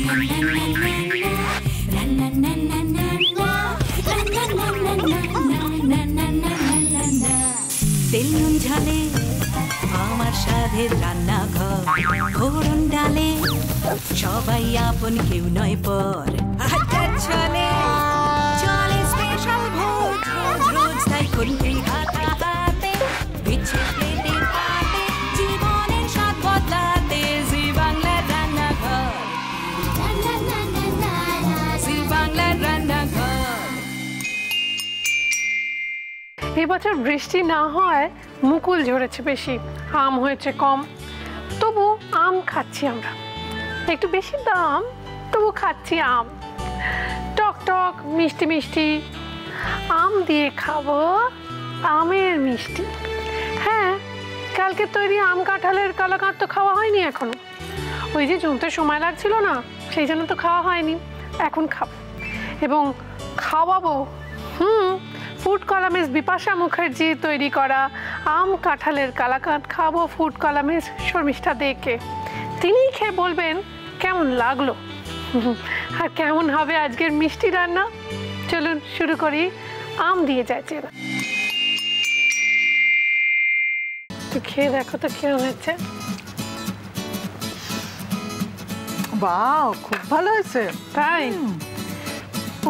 তেল নুন ঝালে আমার সাধের রান্নাঘর, ফোড়ন ডালে সবাই আপন, কেউ নয় পর। আড্ডার ছলে চলে স্পেশাল ভোজ, রোজ রোজ তাই খুন্তি হাতে বিচ্ছে প্লেটে পাতে, জীবনের স্বাদ বদলাতে জি বাংলার রান্নাঘর, জি বাংলার রান্নাঘর। এবছর বৃষ্টি না হয় মুকুল ঝরেছে বেশি, আম হয়েছে কম, তবু আম খাচ্ছি আমরা। একটু বেশি দাম, তবু খাচ্ছি আম। টক টক মিষ্টি মিষ্টি আম দিয়ে খাবো আমের মিষ্টি। হ্যাঁ, কালকে তৈরি আম কাঁঠালের কালাকাঁদ তো খাওয়া হয়নি এখনো। ওই যে জমতে সময় লাগছিল না, সেই জন্য তো খাওয়া হয়নি। এখন খাবো এবং খাওয়াবো। ফুড কলামিস্ট বিপাশা মুখার্জি তৈরি করা আম কাঁঠালের কালাকাঁদ খাবো ফুড কলামিস্ট শর্মিষ্ঠা দেকে। তিনিই খেয়ে বলবেন কেমন লাগলো আর কেমন হবে আজকের মিষ্টি রান্না। চলুন শুরু করি। আম দিয়ে যাচ্ছে, একটু খেয়ে দেখো তো কেমন হচ্ছে। বাহ, খুব ভালো হয়েছে। তাই?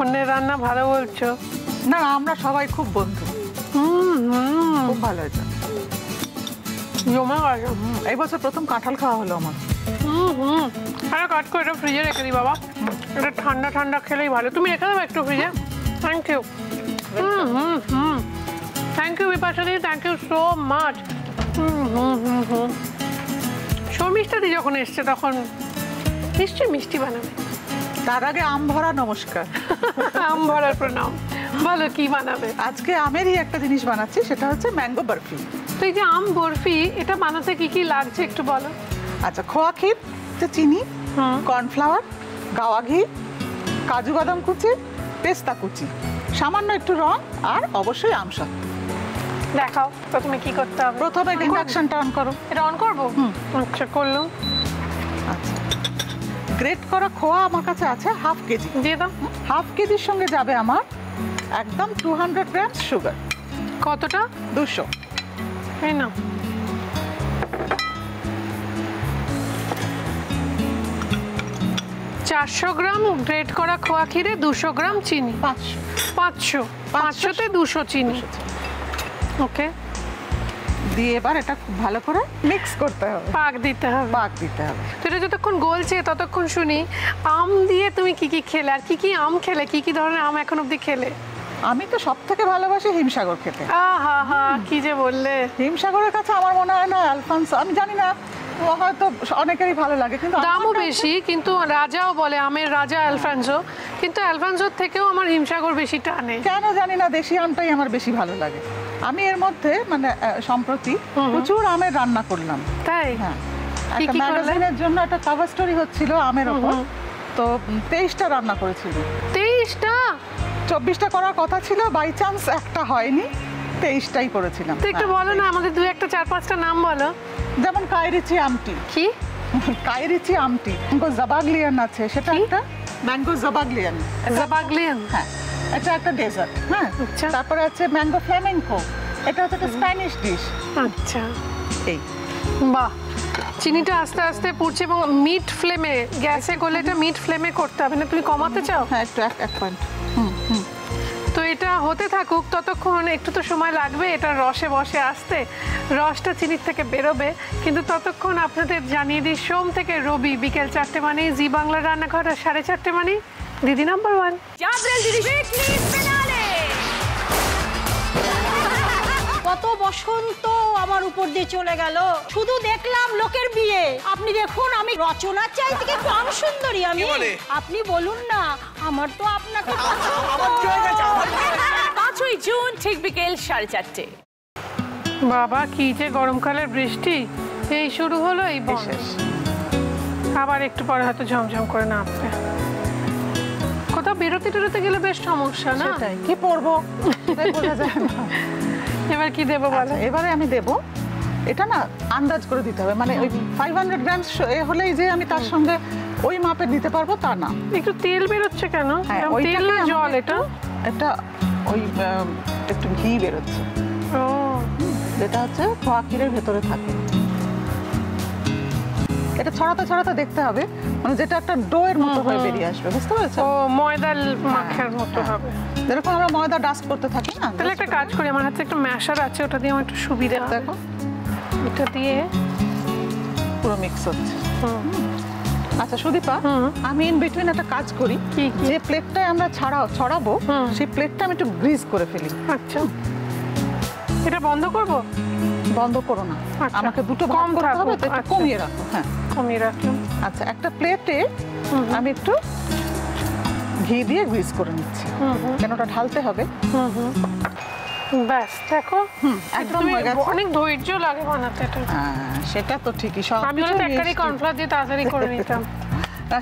অন্যের রান্না ভালো বলছো? না, আমরা সবাই খুব বন্ধু। খুব ভালো হয়েছে। জমা গেছে। এই বছর প্রথম কাঁঠাল খাওয়া হলো আমার। আরে কাট করে এটা ফ্রিজে রেখে দিই বাবা, এটা ঠান্ডা ঠান্ডা খেলেই ভালো। তুমি রেখে দেবে একটু ফ্রিজে? Thank you. Thank you Bipasha di, thank you so much. Sharmistha di যখন এসছে তখন নিশ্চয়ই মিষ্টি বানাবে। তার আগে আম ভরা নমস্কার। আম ভরার প্রণাম। বলো কি বানাবে? আজকে আমেরই একটা জিনিস বানাচ্ছি, সেটা হচ্ছে ম্যাঙ্গো বরফি। তো এই যে আম বরফি, এটা বানাতে কি কি লাগছে একটু বলো। আচ্ছা, খোয়া ক্ষীর, চিনি, কর্নফ্লাওয়ার, গাওয়া ঘি, কাজু বাদাম কুচি, পেস্তা কুচি, সামান্য একটু রং, আর অবশ্যই আমসা। দেখাও প্রথমে কি করতে হবে। প্রথমে ইন্ডাকশনটা অন করো। এটা অন করবো? আচ্ছা, করলাম। আচ্ছা, গ্রেট করা খোয়া আমার কাছে আছে হাফ কেজি। দিয়ে দাও। হাফ কেজির সঙ্গে যাবে আমার একদম 200 গ্রাম সুগার। কতটা? 200। এই না, 400 গ্রাম গ্রেট করা খোয়া ক্ষীরে 200 গ্রাম চিনি। 500 500তে 200 চিনি। ওকে, দিয়ে এবার এটা খুব ভালো করে মিক্স করতে হবে, পাক দিতে হবে। পাক দিতে হবে। তো এটা যতক্ষণ গলছে ততক্ষণ শুনি আম দিয়ে তুমি কি কি খেলে, আর কি কি আম খেলে, কি কি ধরনের আম এখন অবধি খেলে? আমি তো সব থেকে ভালোবাসি হিমসাগর খেতে। আহা হা, কি যে বললে। হিমসাগরের কাছে আমার মনে হয় না আলফান্সো, আমি জানি না, হয়তো অনেকেরই ভালো লাগে, কিন্তু দামও বেশি। কিন্তু রাজাও বলে আমের রাজা অ্যালফান্সো, কিন্তু অ্যালফান্সোর থেকেও আমার হিমসাগর বেশি টানে। কেন জানি না, দেশি আমটাই আমার বেশি ভালো লাগে। আমি এর মধ্যে মানে সম্প্রতি প্রচুর আমের রান্না করলাম। তাই? হ্যাঁ, একটা ম্যাগাজিনের জন্য একটা কভার স্টোরি হচ্ছিল আমের ওপর, তো 23টা রান্না করেছিল। 23টা? 24টা করার কথা ছিল, বাই চান্স একটা হয়নি, 23টাই করেছিলাম। তো একটু বলো না আমাদের 2-1 4-5টা নাম বলো। যেমন কাইরিচি আমটি। কি কাইরিচি আমটি? ম্যাঙ্গো জাবাগলিয়ান আছে, সেটা একটা ম্যাঙ্গো জাবাগলিয়ান। জাবাগলিয়ান? হ্যাঁ, এটা একটা ডেজার্ট। হ্যাঁ, আচ্ছা। তারপরে আছে ম্যাঙ্গো ফ্লেমেঙ্কো, এটা হচ্ছে একটা স্প্যানিশ ডিশ। আচ্ছা, এই বাহ। চিনিটা আস্তে আস্তে পুড়ছে এবং মিড ফ্লেমে, গ্যাসে করলে এটা মিড ফ্লেমে করতে হবে না, তুমি কমাতে চাও? হ্যাঁ, একটু 1 পয়েন্ট। তো এটা হতে থাকুক, ততক্ষণ একটু তো সময় লাগবে এটা রসে বসে আসতে, রসটা চিনির থেকে বেরোবে। কিন্তু ততক্ষণ আপনাদের জানিয়ে দিই, সোম থেকে রবি বিকেল 4টে মানে জি বাংলা রান্নাঘর, আর 4:30 মানে দিদি নাম্বার 1। কত বসন্ত আমার উপর দিয়ে চলে গেল, শুধু দেখলাম লোকের বিয়ে। আপনি দেখুন, আমি রচনার চাইতে একটু আম সুন্দরী আমি। আপনি বলুন না, আমার তো আপনাকে 5ই জুন ঠিক বিকেল 4:30। বাবা, কি যে গরমকালের বৃষ্টি, এই শুরু হলো, এই শেষ। আবার একটু পরে হয়তো ঝমঝম করে নামবে। কোথাও বেরোতে টেরোতে গেলে বেশ সমস্যা না? কি পরবো বোঝা যায় না। এবার কি দেবো বলো? এবারে আমি দেব এটা না আন্দাজ করে দিতে হবে, মানে ওই 500 গ্রাম হলেই যে আমি তার সঙ্গে ওই মাপে দিতে পারবো তা না। একটু তেল বেরোচ্ছে কেন? তেল না জল? এটা এটা ওই একটু ঘি বেরোচ্ছে, যেটা হচ্ছে খোয়া ক্ষীরের ভেতরে থাকে। এটা ছড়াতে ছড়াতে দেখতে হবে, মানে যেটা একটা ডোয়ের মতো হয়ে বেরিয়ে আসবে, বুঝতে পেরেছো? ও ময়দার মাখার মতো হবে, যেরকম আমরা ময়দা ডাস্ট করতে থাকি না। তাহলে একটা কাজ করি, আমার হাতে একটা ম্যাশার আছে, ওটা দিয়ে আমার একটু সুবিধা হবে। দেখো এটা দিয়ে পুরো মিক্স হচ্ছে। আচ্ছা সুদীপা, আমি ইন বিটুইন একটা কাজ করি, যে প্লেটটায় আমরা ছড়াবো সেই প্লেটটা আমি একটু গ্রিজ করে ফেলি। আচ্ছা, এটা বন্ধ করব? বন্ধ করো না, আমাকে দুটো ভাগ করতে হবে, তো একটু কমিয়ে রাখো। হ্যাঁ কমিয়ে রাখলাম। আচ্ছা, একটা প্লেটে আমি একটু ঘি দিয়ে গ্রিজ করে নিচ্ছি, কেন ওটা ঢালতে হবে। ব্যাস দেখো, একদম হয়ে গেছে। অনেক ধৈর্য লাগে বানাতে এটা। সেটা তো ঠিকই, সব আমি হলে তরকারি কর্নফ্লাওয়ার দিয়ে তাড়াতাড়ি করে নিতাম।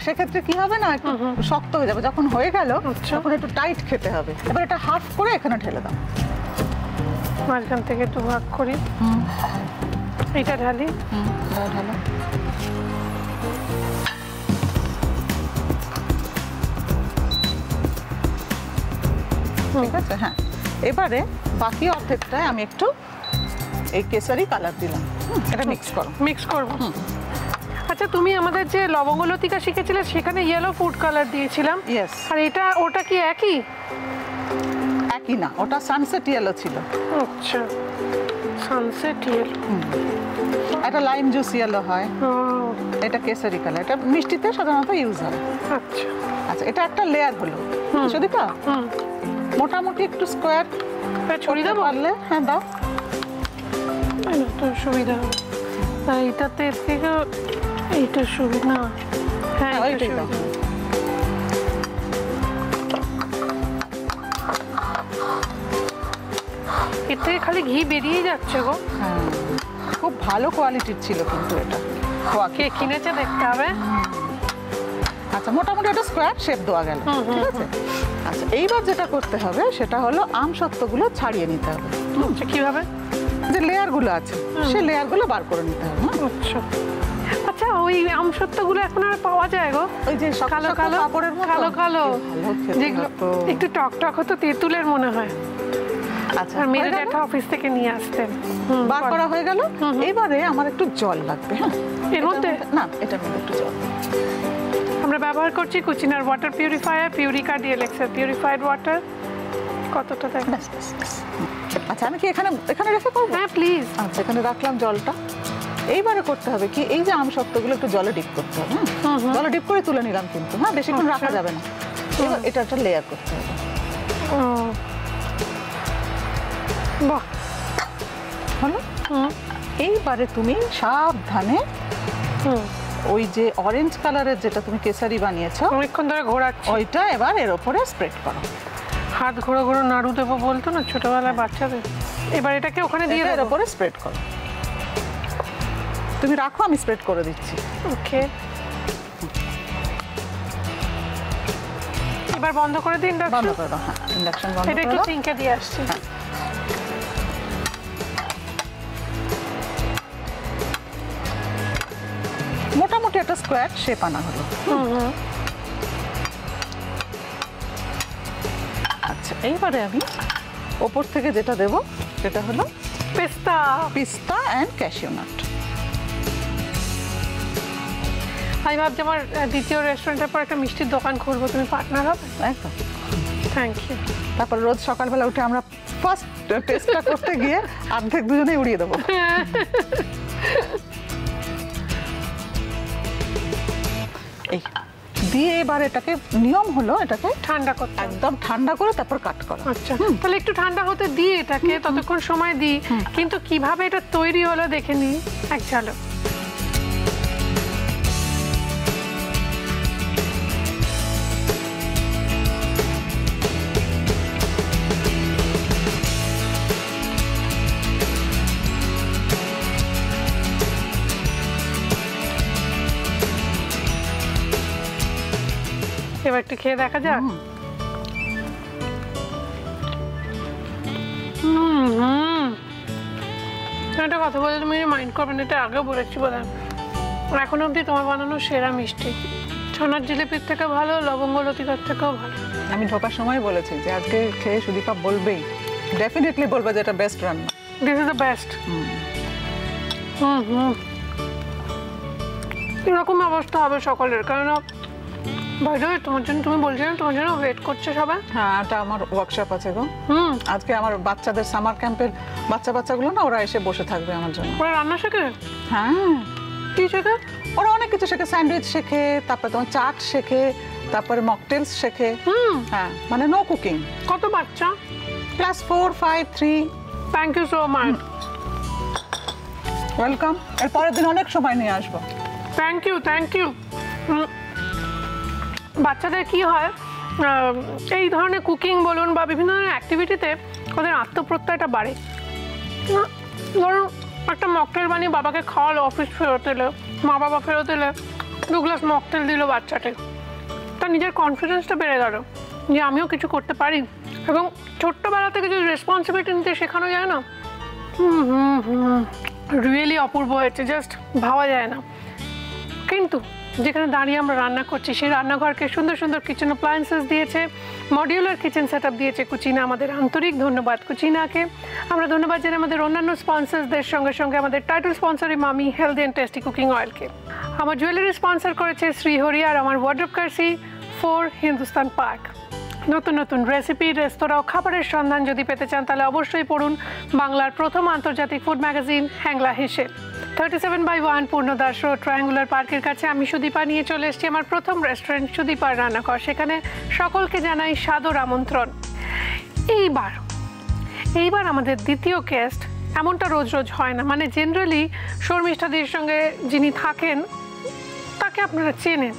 সেক্ষেত্রে কি হবে না, একটু শক্ত হয়ে যাবে। যখন হয়ে গেল তখন একটু টাইট খেতে হবে। এবার এটা হাফ করে এখানে ঢেলে দাও, মাঝখান থেকে দু ভাগ করি। এটা ঢালি। ঢালো। ঠিক আছে, হ্যাঁ। এবারে বাকি অর্ধেকটায় আমি একটু এই কেসারি কালার দিলাম। এটা মিক্স করো। মিক্স করবো। আচ্ছা, তুমি আমাদের যে লবঙ্গ লতিকা শিখেছিলে সেখানে ইয়েলো ফুড কালার দিয়েছিলাম। ইয়েস। আর ওটা কি একই? একই না, ওটা সানসেট ইয়েলো ছিল। আচ্ছা, সানসেট ইয়েলো। এটা লাইম জুস ইয়েলো হয়, এটা কেসারি কালার। এটা মিষ্টিতে সাধারণত ইউজ হয়। আচ্ছা আচ্ছা, এটা একটা লেয়ার হলো। সুদীপা, মোটামুটি একটু স্কোয়ার ছড়িয়ে দেবো? পারলে হ্যাঁ দাও, তো সুবিধা হবে। এইটাতে থেকে এইটা সুবিধা। হ্যাঁ ওইটাই দাও। এর থেকে খালি ঘি বেরিয়ে যাচ্ছে গো। হ্যাঁ, খুব ভালো কোয়ালিটির ছিল কিন্তু এটা। কে কিনেছে দেখতে হবে। আচ্ছা, মোটামুটি একটা স্কোয়ার শেপ দেওয়া গেল, ঠিক আছে। আচ্ছা, এইবার যেটা করতে হবে সেটা হলো আমসত্ত্বগুলো ছাড়িয়ে নিতে হবে। আচ্ছা, কিভাবে? যে লেয়ারগুলো আছে সেই লেয়ারগুলো বার করে নিতে হবে। আচ্ছা আচ্ছা, ওই আমসত্ত্বগুলো এখন আর পাওয়া যায় গো? ওই যে কালো কালো কাপড়ের মতো কালো কালো যেগুলো একটু টক টক হতো, তেঁতুলের মনে হয়। আচ্ছা, আর মেরে একটা অফিস থেকে নিয়ে আসতেন। বার করা হয়ে গেল। এবারে আমার একটু জল লাগবে। হ্যাঁ, এর মধ্যে না, এটার মধ্যে একটু জল। আমরা ব্যবহার করছি কুচিনার ওয়াটার পিউরিফায়ার, পিউরিকা ডিএলএক্সের পিউরিফাইড ওয়াটার। কতটা দেখ। আচ্ছা, আমি কি এখানে রেখে করবো? হ্যাঁ প্লিজ। আচ্ছা, এখানে রাখলাম জলটা। এইবারে করতে হবে কি, এই যে আমসত্ত্বগুলো একটু জলে ডিপ করতে হবে। জলে ডিপ করে তুলে নিলাম কিন্তু, হ্যাঁ বেশিক্ষণ রাখা যাবে না। এবার এটা একটা লেয়ার করতে হবে। বাহ, হলো। এইবারে তুমি সাবধানে ওই যে অরেঞ্জ কালারের যেটা তুমি কেসারি বানিয়েছো অনেকক্ষণ ধরে ঘোরাচ্ছি, ওইটা এবার এর উপরে স্প্রেড করো। হাত ঘোরা ঘোরা নাড়ু দেবো বলতো না ছোটবেলায় বাচ্চাদের। এবার এটাকে ওখানে দিয়ে এর উপরে স্প্রেড করো। তুমি রাখো, আমি স্প্রেড করে দিচ্ছি। ওকে, এবার বন্ধ করে দিন। বন্ধ করে দাও। হ্যাঁ, ইন্ডাকশন বন্ধ এটা করে একটু দাও। সিঙ্কে দিয়ে আসছি। মোটামুটি একটা স্কোয়ার শেপ আনা হলো। আচ্ছা, এইবারে আমি ওপর থেকে যেটা দেব সেটা হলো পিস্তা অ্যান্ড ক্যাশিউ নাট। আমি ভাবছি আমার দ্বিতীয় রেস্টুরেন্টের পর একটা মিষ্টির দোকান খুলবো, তুমি পার্টনার হবে? একদম। Thank you. তারপর রোজ সকালবেলা উঠে আমরা ফার্স্ট টেস্টটা করতে গিয়ে অর্ধেক দুজনেই উড়িয়ে দেবো। এই দিয়ে এবার এটাকে নিয়ম হলো এটাকে ঠান্ডা করতে, একদম ঠান্ডা করে তারপর কাট করা। আচ্ছা, তাহলে একটু ঠান্ডা হতে দিই এটাকে, ততক্ষণ সময় দিই। কিন্তু কিভাবে এটা তৈরি হলো দেখে নিই এক ঝলক। এবার একটু খেয়ে দেখা যাক। একটা কথা বলে তুমি মাইন্ড করবে না, এটা আগেও বলেছি বলে। এখন অবধি তোমার বানানো সেরা মিষ্টি, ছানার জিলিপির থেকে ভালো, লবঙ্গ লতিকার থেকেও ভালো। আমি ঢোকার সময় বলেছি যে আজকে খেয়ে সুদীপা বলবেই, ডেফিনেটলি বলবে যে এটা বেস্ট রান্না। This is the best. এরকম অবস্থা হবে সকলের, কারণ বাইরে তোমার জন্য, তুমি বলছিলে তোমার জন্য ওয়েট করছে সবাই। হ্যাঁ, এটা আমার ওয়ার্কশপ আছে গো। আজকে আমার বাচ্চাদের সামার ক্যাম্পের বাচ্চাগুলো না, ওরা এসে বসে থাকবে আমার জন্য। ওরা রান্না শেখে? হ্যাঁ। কি শেখে? ওরা অনেক কিছু শেখে, স্যান্ডউইচ শেখে, তারপরে তোমার চাট শেখে, তারপরে মকটেলস শেখে। হ্যাঁ, মানে নো কুকিং। কত বাচ্চা? Class 4, 5, 3। Thank you so much. Welcome. এর পরের দিন অনেক সময় নিয়ে আসবো। Thank you, thank you. বাচ্চাদের কি হয়, এই ধরনের কুকিং বলুন বা বিভিন্ন ধরনের অ্যাক্টিভিটিতে ওদের আত্মপ্রত্যয়টা বাড়ে। ধরুন একটা মকটেল বানিয়ে বাবাকে খাওয়ালো, অফিস ফেরত এলো, মা বাবা ফেরত এলে 2 গ্লাস মকটেল দিল বাচ্চাকে, তার নিজের কনফিডেন্সটা বেড়ে গেল যে আমিও কিছু করতে পারি। এবং ছোট্টবেলা থেকে যদি রেসপন্সিবিলিটি নিতে শেখানো যায় না, রিয়েলি অপূর্ব হয়েছে, জাস্ট ভাবা যায় না। কিন্তু যেখানে দাঁড়িয়ে আমরা রান্না করছি, সেই রান্নাঘরকে সুন্দর সুন্দর কিচেন অ্যাপ্লায়েন্সেস দিয়েছে, মডিউলার কিচেন সেট আপ দিয়েছে কুচিনা। আমাদের আন্তরিক ধন্যবাদ কুচিনাকে। আমরা ধন্যবাদ জানাই আমাদের অন্যান্য স্পন্সরসদের সঙ্গে সঙ্গে আমাদের টাইটেল স্পন্সর মামি হেলদি অ্যান্ড টেস্টি কুকিং অয়েলকে। আমার জুয়েলারি স্পন্সর করেছে শ্রীহরি, আর আমার ওয়ার্ড্রোব কার্সি 4 হিন্দুস্তান পার্ক। নতুন নতুন রেসিপি, রেস্তোরাঁ ও খাবারের সন্ধান যদি পেতে চান তাহলে অবশ্যই পড়ুন বাংলার প্রথম আন্তর্জাতিক food magazine Hangla Hesel. 37/1 Purnadas road, triangular পার্কের কাছে আমি সুদীপা নিয়ে চলে এসেছি আমার প্রথম রেস্টুরেন্ট সুদীপার রান্নাঘর। সেখানে সকলকে জানাই সাদর আমন্ত্রণ। এইবার আমাদের দ্বিতীয় গেস্ট এমনটা রোজ রোজ হয় না, মানে জেনারেলি শর্মিষ্ঠাদির সঙ্গে যিনি থাকেন তাকে আপনারা চেনেন।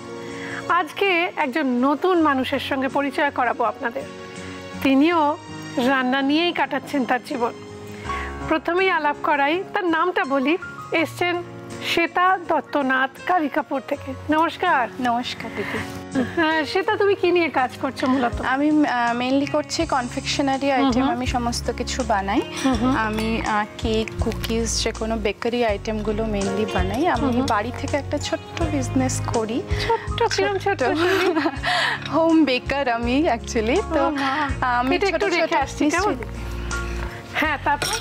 আজকে একজন নতুন মানুষের সঙ্গে পরিচয় করাবো আপনাদের। তিনিও রান্না নিয়েই কাটাচ্ছেন তার জীবন। প্রথমেই আলাপ করাই, তার নামটা বলি। এসছেন শ্বেতা দত্তনাথ কালিকাপুর থেকে। নমস্কার। নমস্কার দিদি। শ্বেতা, তুমি কি নিয়ে কাজ করছো মূলত? আমি মেইনলি করছি কনফেকশনারি আইটেম, আমি সমস্ত কিছু বানাই। আমি কেক, কুকিজ, যে কোনো বেকারি আইটেমগুলো মেইনলি বানাই। আমি বাড়ি থেকে একটা ছোট্ট বিজনেস করি, ছোট্ট হোম বেকার আমি অ্যাকচুয়ালি। তো আমি একটু রেখে আসছি কেমন? হ্যাঁ, তারপর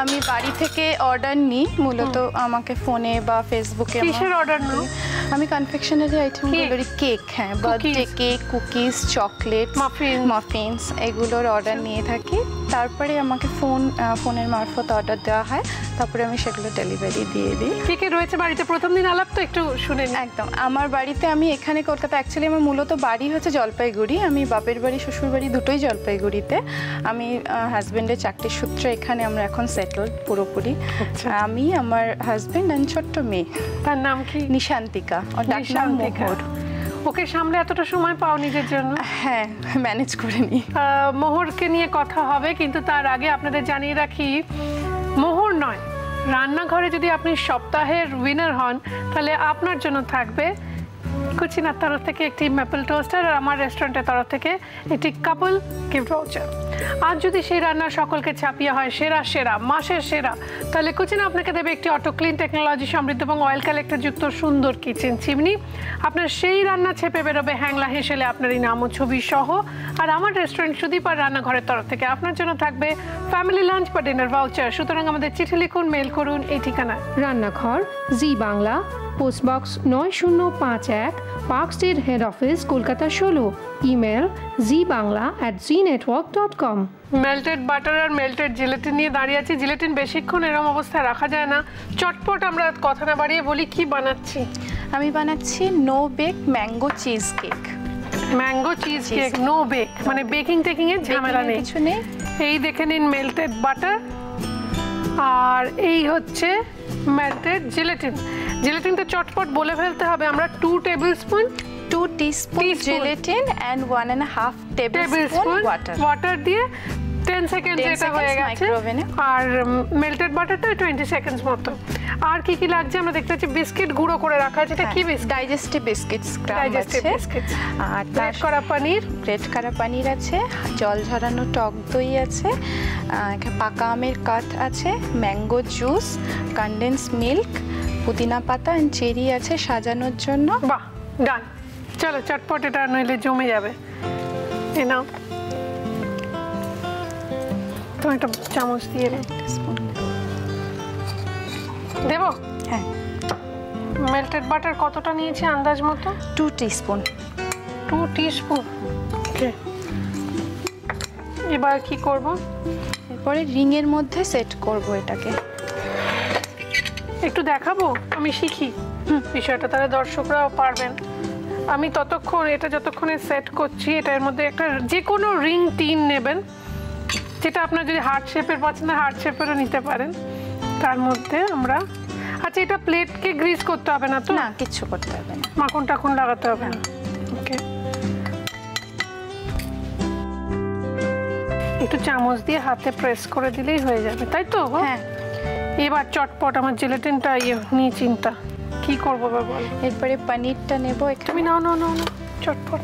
আমি বাড়ি থেকে অর্ডার নিই, মূলত আমাকে ফোনে বা ফেসবুকে। কিসের অর্ডার নাও? আমি কনফেকশনারি আইটেমগুলোর কেক, হ্যাঁ, birthday cake, cookies, chocolate, muffins এগুলোর অর্ডার নিয়ে থাকি। তারপরে আমাকে ফোনের মারফত অর্ডার দেওয়া হয়, তারপরে আমি সেগুলো ডেলিভারি দিয়ে দিই। কে কে রয়েছে বাড়িতে? প্রথম দিন আলাপ তো একটু শুনে নিই। একদম। আমার বাড়িতে, আমি এখানে কলকাতা, অ্যাকচুয়ালি আমার মূলত বাড়ি হচ্ছে জলপাইগুড়ি। আমি বাপের বাড়ি শ্বশুর বাড়ি দুটোই জলপাইগুড়িতে। আমি হাজব্যান্ডের চাকরির সূত্রে এখানে আমরা এখন সেটল পুরোপুরি। আমি, আমার হাজব্যান্ড আর ছোট্ট মেয়ে। তার নাম কি? নিশান্তিকা। ওর ডাক নাম মোহর। ওকে সামলে এতটা সময় পাও নিজের জন্য? হ্যাঁ, ম্যানেজ করে নিই। মোহরকে নিয়ে কথা হবে, কিন্তু তার আগে আপনাদের জানিয়ে রাখি, মোহর নয়, রান্নাঘরে যদি আপনি সপ্তাহের উইনার হন তাহলে আপনার জন্য থাকবে কুচিনার তরফ থেকে একটি ম্যাপল টোস্টার, আর আমার রেস্টুরেন্টের তরফ থেকে একটি কাপল গিফট ভাউচার। আর যদি সেই রান্না সকলকে ছাপিয়ে হয় সেরা মাসের সেরা, তাহলে কুচিনা আপনাকে দেবে একটি অটো ক্লিন টেকনোলজি সমৃদ্ধ এবং অয়েল কালেক্টর যুক্ত সুন্দর কিচেন চিমনি। আপনার সেই রান্না ছেপে বেরোবে হ্যাংলা হেসেলে আপনারই নাম ও ছবি সহ। আর আমার রেস্টুরেন্ট সুদীপার রান্নাঘরের তরফ থেকে আপনার জন্য থাকবে ফ্যামিলি লাঞ্চ বা ডিনার ভাউচার। সুতরাং আমাদের চিঠি লিখুন, মেল করুন এই ঠিকানায়। Rannaghar, Zee Bangla, postbox 9051, park street, head office, Kolkata 16। Email zbangla@znetwork.com। Melted butter আর মেল্টেড জিলেটিন নিয়ে দাঁড়িয়ে আছি। জিলেটিন বেশিক্ষণ এরকম অবস্থায় রাখা যায় না। চটপট আমরা কথা না বাড়িয়ে বলি কি বানাচ্ছি। আমি বানাচ্ছি no bake mango cheesecake. Mango cheesecake, no bake, মানে বেকিং টেকিং এর ঝামেলা নেই, কিছু নেই। এই দেখে নিন মেল্টেড বাটার, আর এই হচ্ছে মেল্টেড জিলেটিন। জিলেটিনটা চটপট বলে ফেলতে হবে। আমরা 2 tablespoon 2 teaspoon gelatin and 1.5 tablespoon water দিয়ে 10 সেকেন্ড 10 এটা হয়ে seconds গেছে microwave-এ। আর মেল্টেড বাটারটা 20 সেকেন্ডস মতো। আর কি কি লাগছে আমরা দেখতে পাচ্ছি বিস্কিট গুঁড়ো করে রাখা আছে, এটা কি বিস্কিট? ডাইজেস্টিভ বিস্কিটস গ্রাম ডাইজেস্টিভ আছে, বিস্কিট, আর গ্রেট করা পনির, গ্রেট করা পনির আছে, জল ঝরানো টক দই আছে, পাকা আমের কাঠ আছে, ম্যাঙ্গো জুস, কনডেন্স মিল্ক, পুদিনা পাতা এন্ড চেরি আছে সাজানোর জন্য। বাহ, ডান। চলো চটপট, এটা নইলে জমে যাবে। এই নাও, তুমি একটা চামচ দিয়ে নাও। দেবো? হ্যাঁ। মেল্টেড বাটার কতটা নিয়েছি আন্দাজ মতো? 2 টিস্পুন। 2 টিস্পুন। ওকে, এবার কি করব? এরপরে রিং এর মধ্যে সেট করব এটাকে। একটু দেখাবো আমি শিখি বিষয়টা, তাহলে দর্শকরাও পারবেন। আমি ততক্ষণ এটা যতক্ষণে সেট করছি, এটার মধ্যে একটা যে কোনো রিং টিন নেবেন, যেটা আপনার যদি হার্ট শেপের পছন্দ হার্ট শেপেরও নিতে পারেন। তার মধ্যে আমরা, আচ্ছা এটা প্লেটকে গ্রিস করতে হবে না তো? না, কিছু করতে হবে না, মাখন টাখন লাগাতে হবে না। ওকে, একটু চামচ দিয়ে হাতে প্রেস করে দিলেই হয়ে যাবে, তাই তো? হ্যাঁ। এবার চটপট আমার জেলাটিনটা নিয়ে চিন্তা কি করবো এবার বল। এরপরে পনিরটা নেব। তুমি নাও নাও নাও নাও, চটপট।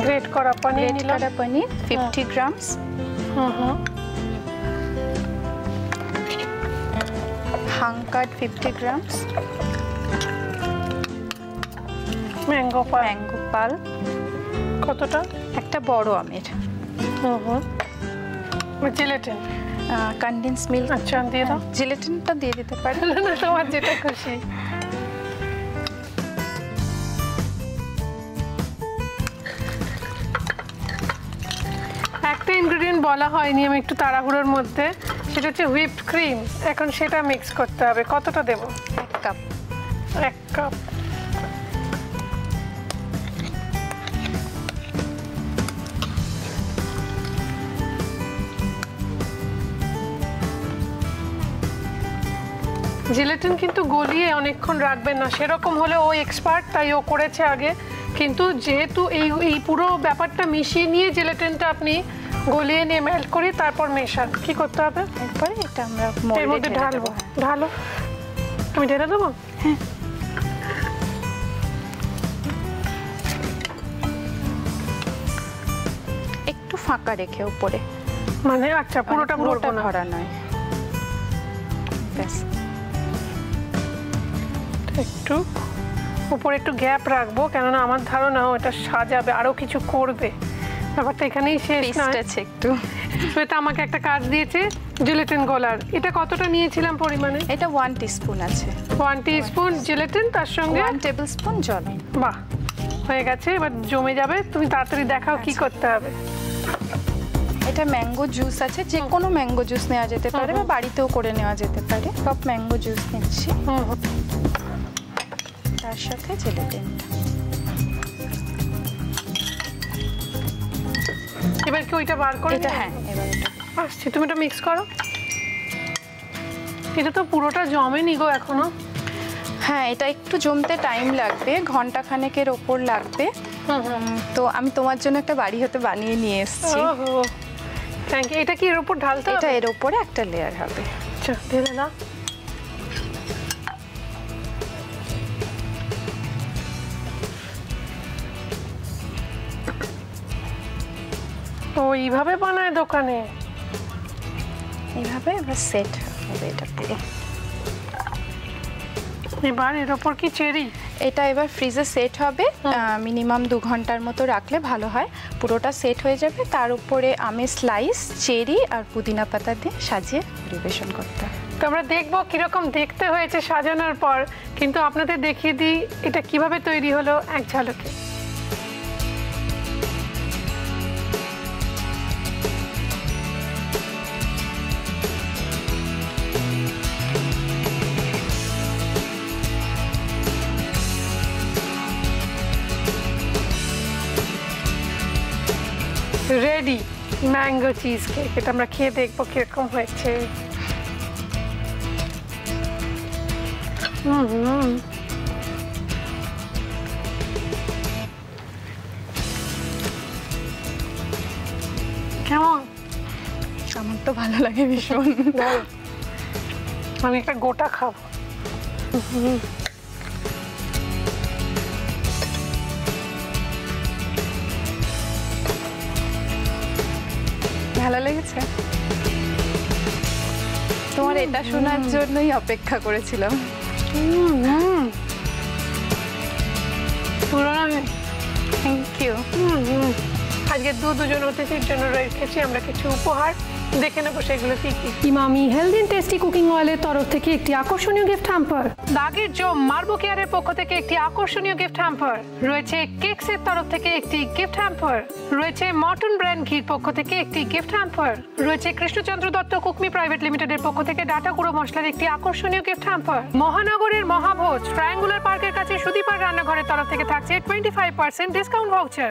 গ্রেট করা পনির গ্রেট নিলাম। করা পনির 50 গ্রামস। হাঙ্কার 50 grams. Mango pulp. Mango pulp কতটা? একটা বড় আমের। জেলাটিন। Condense milk. আচ্ছা দিয়ে দাও। জেলাটিনটা দিয়ে দিতে পারি। না, তোমার যেটা খুশি। একটা ইনগ্রেডিয়েন্ট বলা হয়নি, আমি একটু তাড়াহুড়োর মধ্যে, সেটা হচ্ছে হুইপড ক্রিম। এখন সেটা মিক্স করতে হবে। কতটা দেব? 1 কাপ। 1 কাপ। জেলাটিন কিন্তু গলিয়ে অনেকক্ষণ রাখবেন না, সেরকম হলে ও এক্সপার্ট, তাই ও করেছে আগে। কিন্তু যেহেতু এই পুরো ব্যাপারটা মিশিয়ে নিয়ে জেলাটিনটা আপনি গলিয়ে নিয়ে মেল্ট করি, তারপর মেশান। কি করতে হবে? এরপরে এটা আমরা এর মধ্যে ঢালবো। ঢালো। আমি ঢেলে দেবো? হ্যাঁ। একটু ফাঁকা রেখে উপরে, মানে আচ্ছা পুরোটা ভরবো না? ভরা নয়, ব্যাস। একটু উপরে একটু গ্যাপ রাখবো, কেননা আমার ধারণা ওটা সাজাবে, আরো কিছু করবে। ব্যাপারটা এখানেই শেষ নয়। একটু শ্বেতা আমাকে একটা কাজ দিয়েছে জেলাটিন গলার। এটা কতটা নিয়েছিলাম পরিমাণে? এটা 1 টিস্পুন আছে। 1 টিস্পুন জেলাটিন, তার সঙ্গে 1 টেবিলস্পুন জল। বাহ, হয়ে গেছে। এবার জমে যাবে। তুমি তাড়াতাড়ি দেখাও কি করতে হবে। এটা ম্যাঙ্গো জুস আছে, যে কোনো ম্যাঙ্গো জুস নেওয়া যেতে পারে বা বাড়িতেও করে নেওয়া যেতে পারে। সব ম্যাঙ্গো জুস নিচ্ছি, তার সাথে জেলাটিনটা। এবার কি ওইটা বার করে? এটা হ্যাঁ, এবার এটা আসছি, তুমি এটা মিক্স করো। এটা তো পুরোটা জমেনি গো এখনো। হ্যাঁ, এটা একটু জমতে টাইম লাগবে, ঘন্টা খানেকের ওপর লাগবে। তো আমি তোমার জন্য একটা বাড়ি হতে বানিয়ে নিয়ে এসেছি। ওহো, থ্যাংক ইউ। এটা কি এর উপর ঢালতে হবে? এটা এর উপরে একটা লেয়ার হবে। আচ্ছা, ঢেলে দাও। তো এইভাবে বানায় দোকানে? এইভাবে এবার সেট হবে এটা পুরো। এবার এর উপর কি চেরি? এটা এবার ফ্রিজে সেট হবে, মিনিমাম 2 ঘন্টার মতো রাখলে ভালো হয়। পুরোটা সেট হয়ে যাবে, তার উপরে আমের স্লাইস, চেরি আর পুদিনা পাতা দিয়ে সাজিয়ে পরিবেশন করতে হবে। তো আমরা দেখবো কিরকম দেখতে হয়েছে সাজানোর পর, কিন্তু আপনাদের দেখিয়ে দিই এটা কিভাবে তৈরি হলো এক ঝলকে। Ready mango cheese cake. এটা আমরা খেয়ে দেখবো কিরকম হয়েছে। কেমন? লাগে ভীষণ। আমি একটা গোটা খাবো। ভালো লেগেছে? তোমার এটা শোনার জন্যই অপেক্ষা করেছিলাম। Thank you. আজকে দুজন অতিথির জন্য রেখেছি আমরা কিছু উপহার, দেখে নেবো সেগুলো কি কি। Emami healthy and tasty cooking অয়েলের তরফ থেকে একটি আকর্ষণীয় গিফট হ্যাম্পার। দাগের জম মার্বো কেয়ারের পক্ষ থেকে একটি আকর্ষণীয় গিফট হ্যাম্পার রয়েছে। কেকসের তরফ থেকে একটি গিফট হ্যাম্পার রয়েছে। মটন ব্র্যান্ড ঘির পক্ষ থেকে একটি গিফট হ্যাম্পার রয়েছে। কৃষ্ণচন্দ্র দত্ত কুকমি প্রাইভেট লিমিটেডের পক্ষ থেকে ডাটা গুঁড়ো মশলার একটি আকর্ষণীয় গিফট হ্যাম্পার। মহানগরের মহাভোজ ট্রায়াঙ্গুলার পার্কের কাছে সুদীপার রান্নাঘরের তরফ থেকে থাকছে 25% discount voucher.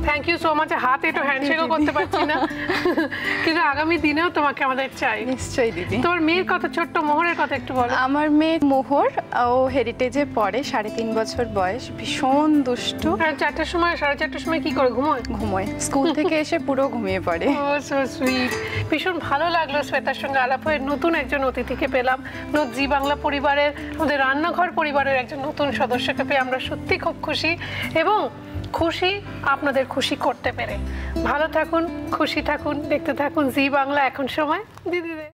Thank you so much. হাত একটু হ্যান্ডশেকও করতে পারছি না, কিন্তু আগামী দিনেও তোমাকে আমাদের চাই। নিশ্চয়ই দিদি। তোমার মেয়ের কথা, ছোট্ট মোহরের কথা একটু বলো। আমার মেয়ে মোহর, ও হেরিটেজে পড়ে, 3.5 বছর বয়স, ভীষণ দুষ্টু। 4টার সময়, 4:30টার সময় কি করে ঘুমোয়? ঘুমোয়, স্কুল থেকে এসে পুরো ঘুমিয়ে পড়ে। ও সো সুইট। ভীষণ ভালো লাগলো শ্বেতার সঙ্গে আলাপ হয়ে। নতুন একজন অতিথিকে পেলাম, জি বাংলা পরিবারের, আমাদের রান্নাঘর পরিবারের একজন নতুন সদস্যকে পেয়ে আমরা সত্যি খুব খুশি, এবং খুশি আপনাদের খুশি করতে পেরে। ভালো থাকুন, খুশি থাকুন, দেখতে থাকুন জি বাংলা। এখন সময় দিদিদের।